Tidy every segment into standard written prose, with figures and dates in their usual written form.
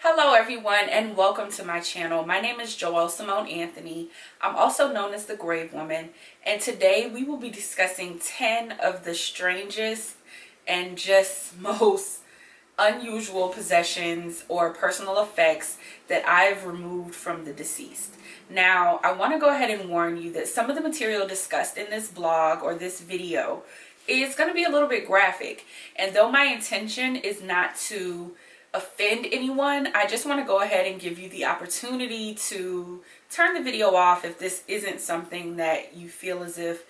Hello everyone and welcome to my channel. My name is Joelle Simone Anthony. I'm also known as the Grave Woman, and today we will be discussing 10 of the strangest and just most unusual possessions or personal effects that I've removed from the deceased. Now, I want to go ahead and warn you that some of the material discussed in this blog or this video is going to be a little bit graphic, and though my intention is not to offend anyone, I just want to go ahead and give you the opportunity to turn the video off if this isn't something that you feel as if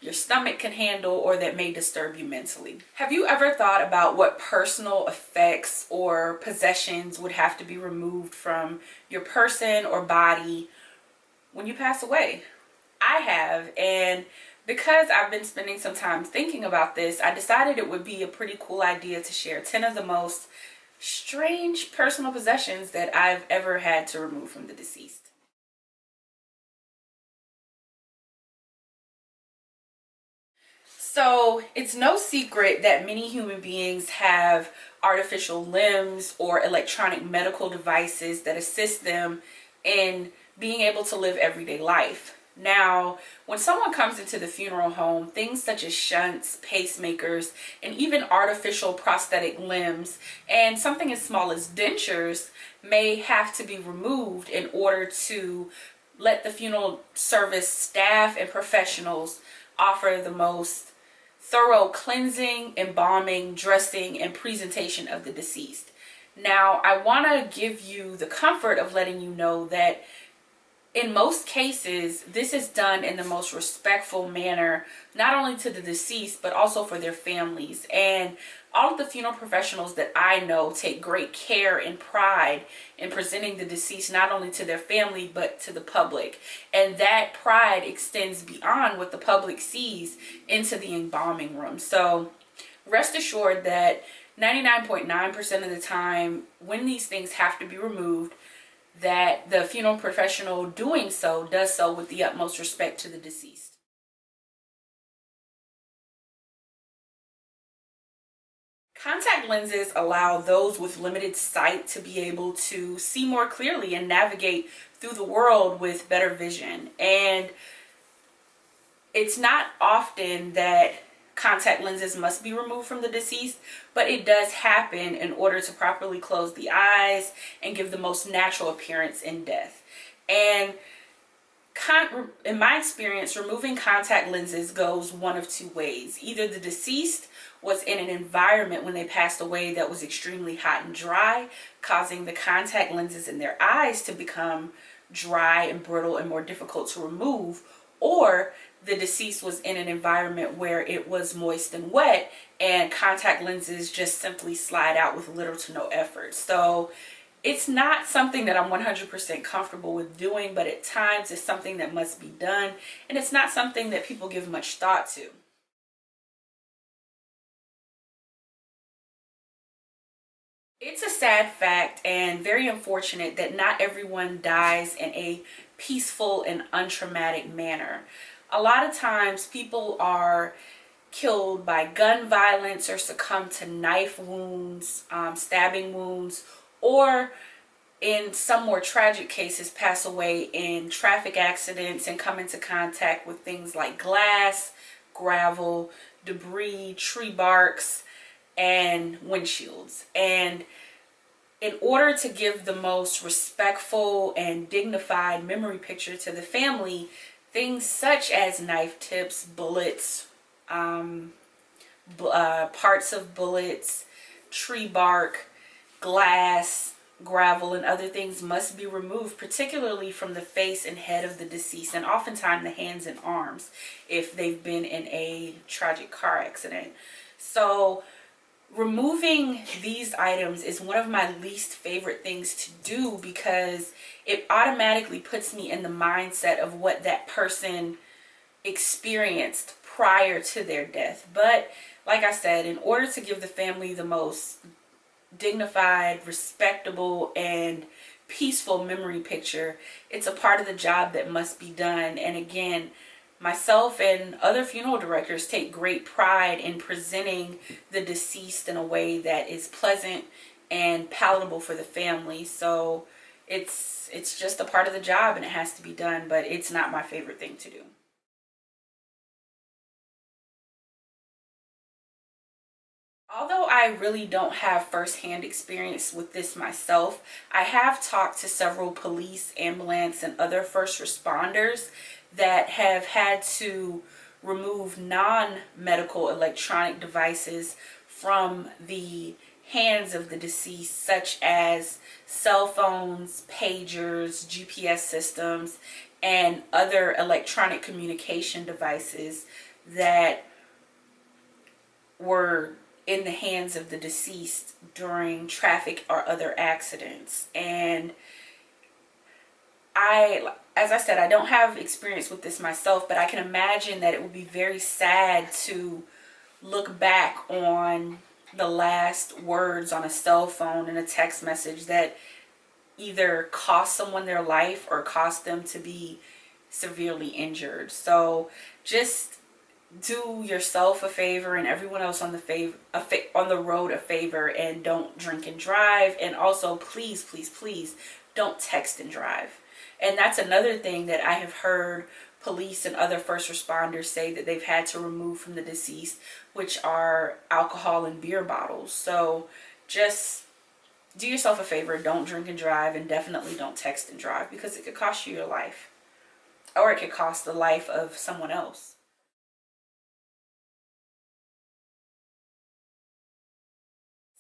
your stomach can handle or that may disturb you mentally. Have you ever thought about what personal effects or possessions would have to be removed from your person or body when you pass away? I have, and because I've been spending some time thinking about this, I decided it would be a pretty cool idea to share 10 of the most strange personal possessions that I've ever had to remove from the deceased. So it's no secret that many human beings have artificial limbs or electronic medical devices that assist them in being able to live everyday life. Now, when someone comes into the funeral home, things such as shunts, pacemakers, and even artificial prosthetic limbs, and something as small as dentures may have to be removed in order to let the funeral service staff and professionals offer the most thorough cleansing, embalming, dressing, and presentation of the deceased. Now, I want to give you the comfort of letting you know that in most cases, this is done in the most respectful manner, not only to the deceased, but also for their families. And all of the funeral professionals that I know take great care and pride in presenting the deceased not only to their family, but to the public. And that pride extends beyond what the public sees into the embalming room. So rest assured that 99.9% of the time, when these things have to be removed, that the funeral professional doing so does so with the utmost respect to the deceased. Contact lenses allow those with limited sight to be able to see more clearly and navigate through the world with better vision. And it's not often that contact lenses must be removed from the deceased, but it does happen in order to properly close the eyes and give the most natural appearance in death. And in my experience, removing contact lenses goes one of two ways. Either the deceased was in an environment when they passed away that was extremely hot and dry, causing the contact lenses in their eyes to become dry and brittle and more difficult to remove, or the deceased was in an environment where it was moist and wet and contact lenses just simply slide out with little to no effort. So it's not something that I'm 100% comfortable with doing, but at times it's something that must be done, and it's not something that people give much thought to. It's a sad fact and very unfortunate that not everyone dies in a peaceful and untraumatic manner. A lot of times people are killed by gun violence or succumb to knife wounds, stabbing wounds, or in some more tragic cases pass away in traffic accidents and come into contact with things like glass, gravel, debris, tree barks, and windshields. And in order to give the most respectful and dignified memory picture to the family, things such as knife tips, bullets, parts of bullets, tree bark, glass, gravel, and other things must be removed, particularly from the face and head of the deceased, and oftentimes the hands and arms if they've been in a tragic car accident. So removing these items is one of my least favorite things to do because it automatically puts me in the mindset of what that person experienced prior to their death. But like I said, in order to give the family the most dignified, respectable, and peaceful memory picture, it's a part of the job that must be done. And again, myself and other funeral directors take great pride in presenting the deceased in a way that is pleasant and palatable for the family. So it's just a part of the job and it has to be done, but it's not my favorite thing to do. Although I really don't have firsthand experience with this myself, I have talked to several police, ambulance, and other first responders that have had to remove non-medical electronic devices from the hands of the deceased, such as cell phones, pagers, GPS systems, and other electronic communication devices that were in the hands of the deceased during traffic or other accidents. And as I said, I don't have experience with this myself, but I can imagine that it would be very sad to look back on the last words on a cell phone and a text message that either cost someone their life or cost them to be severely injured. So just do yourself a favor and everyone else on the road a favor, and don't drink and drive. And also, please, please, please don't text and drive. And that's another thing that I have heard police and other first responders say that they've had to remove from the deceased, which are alcohol and beer bottles. So just do yourself a favor, don't drink and drive, and definitely don't text and drive, because it could cost you your life, or it could cost the life of someone else.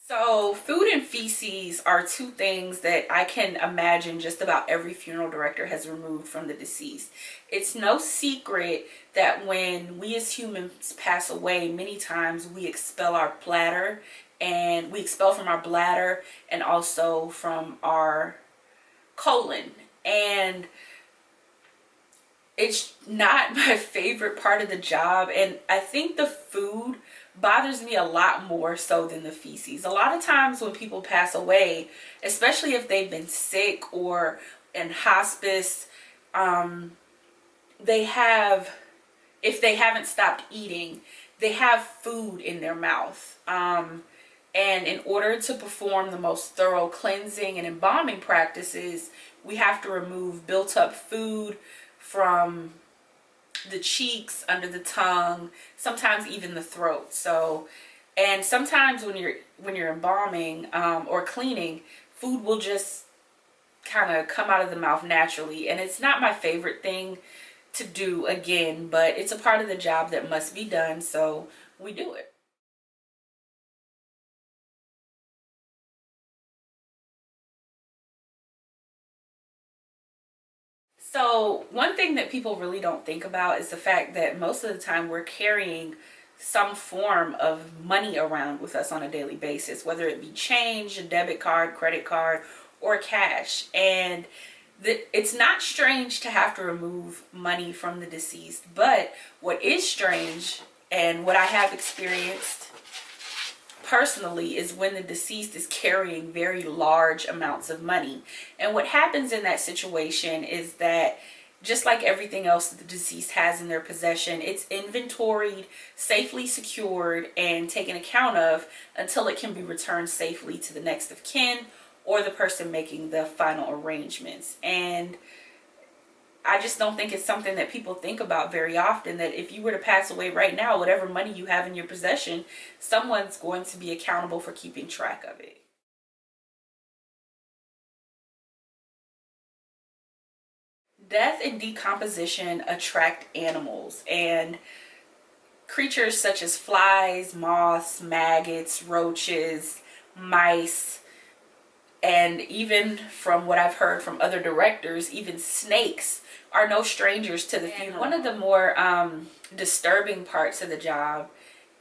So food and feces are two things that I can imagine just about every funeral director has removed from the deceased. It's no secret that when we as humans pass away, many times we expel our bladder, and we expel from our bladder and also from our colon. And it's not my favorite part of the job, and I think the food bothers me a lot more so than the feces. A lot of times when people pass away, especially if they've been sick or in hospice, they have, if they haven't stopped eating, they have food in their mouth. And in order to perform the most thorough cleansing and embalming practices, we have to remove built up food from the cheeks, under the tongue, sometimes even the throat. So, and sometimes when you're embalming or cleaning, food will just kind of come out of the mouth naturally, and it's not my favorite thing to do, again, but it's a part of the job that must be done, so we do it. So one thing that people really don't think about is the fact that most of the time we're carrying some form of money around with us on a daily basis, whether it be change, a debit card, credit card, or cash. And it's not strange to have to remove money from the deceased, but what is strange, and what I have experienced personally, is when the deceased is carrying very large amounts of money. And what happens in that situation is that, just like everything else that the deceased has in their possession, it's inventoried, safely secured, and taken account of until it can be returned safely to the next of kin or the person making the final arrangements. And I just don't think it's something that people think about very often, that if you were to pass away right now, whatever money you have in your possession, someone's going to be accountable for keeping track of it. Death and decomposition attract animals, and creatures such as flies, moths, maggots, roaches, mice, and even from what I've heard from other directors, even snakes are no strangers to the funeral. One of the more disturbing parts of the job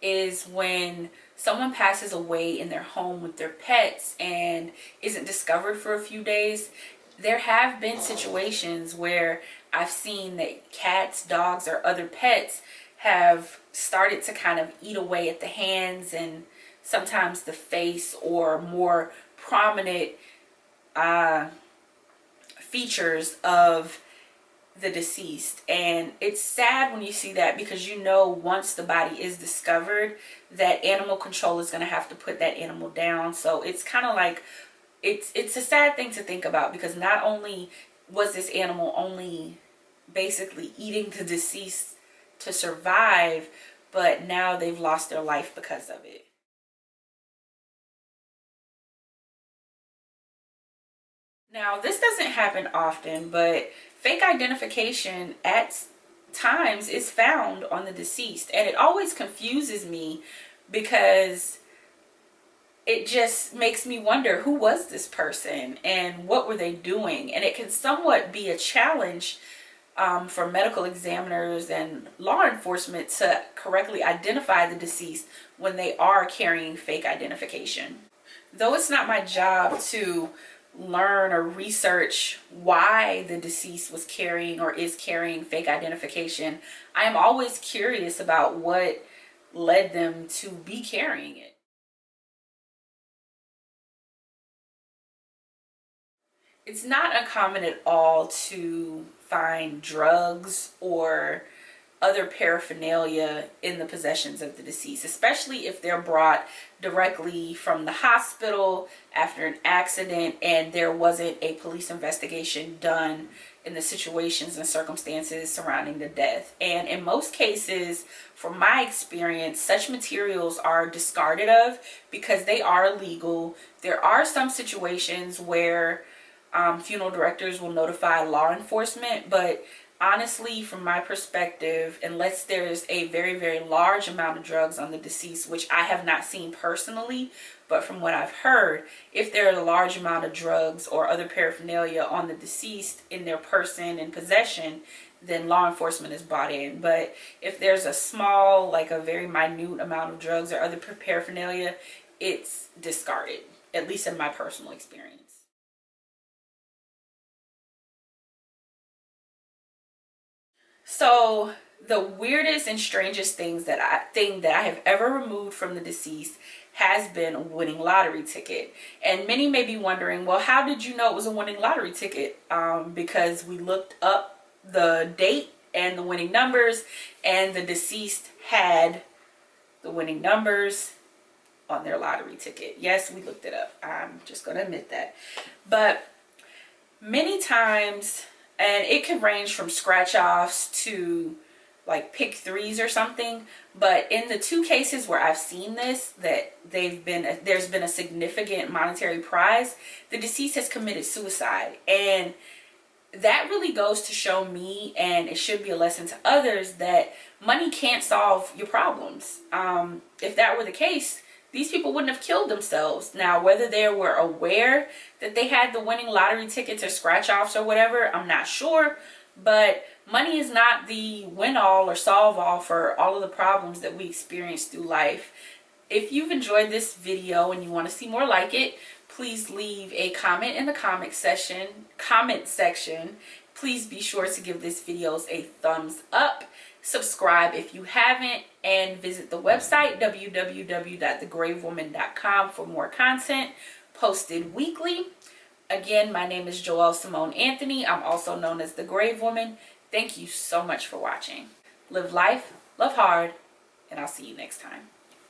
is when someone passes away in their home with their pets and isn't discovered for a few days. There have been situations where I've seen that cats, dogs, or other pets have started to kind of eat away at the hands and sometimes the face, or more prominent features of the deceased. And it's sad when you see that, because you know once the body is discovered that animal control is going to have to put that animal down. So it's kind of like, it's a sad thing to think about, because not only was this animal only basically eating the deceased to survive, but now they've lost their life because of it. Now, this doesn't happen often, but fake identification at times is found on the deceased. And it always confuses me, because it just makes me wonder, who was this person and what were they doing? And it can somewhat be a challenge for medical examiners and law enforcement to correctly identify the deceased when they are carrying fake identification. Though it's not my job to learn or research why the deceased was carrying or is carrying fake identification, I am always curious about what led them to be carrying it. It's not uncommon at all to find drugs or other paraphernalia in the possessions of the deceased, especially if they're brought directly from the hospital after an accident and there wasn't a police investigation done in the situations and circumstances surrounding the death. And in most cases, from my experience, such materials are discarded of because they are illegal. There are some situations where funeral directors will notify law enforcement, but honestly, from my perspective, unless there's a very, very large amount of drugs on the deceased, which I have not seen personally, but from what I've heard, if there are a large amount of drugs or other paraphernalia on the deceased in their person and possession, then law enforcement is brought in. But if there's a small, like a very minute amount of drugs or other paraphernalia, it's discarded, at least in my personal experience. So the weirdest and strangest thing that I have ever removed from the deceased has been a winning lottery ticket. And many may be wondering, well, how did you know it was a winning lottery ticket? Because we looked up the date and the winning numbers, and the deceased had the winning numbers on their lottery ticket. Yes, we looked it up. I'm just going to admit that. But many times, and it can range from scratch offs to like pick threes or something, but in the two cases where I've seen this, that there's been a significant monetary prize, the deceased has committed suicide. And that really goes to show me, and it should be a lesson to others, that money can't solve your problems. If that were the case, these people wouldn't have killed themselves. Now, whether they were aware that they had the winning lottery tickets or scratch offs or whatever, I'm not sure. But money is not the win all or solve all for all of the problems that we experience through life. If you've enjoyed this video and you want to see more like it, please leave a comment in the comment section. Please be sure to give this video a thumbs up. Subscribe if you haven't, and visit the website www.thegravewoman.com for more content posted weekly. Again, my name is Joelle Simone Anthony. I'm also known as the Grave Woman. Thank you so much for watching. Live life, love hard, and I'll see you next time.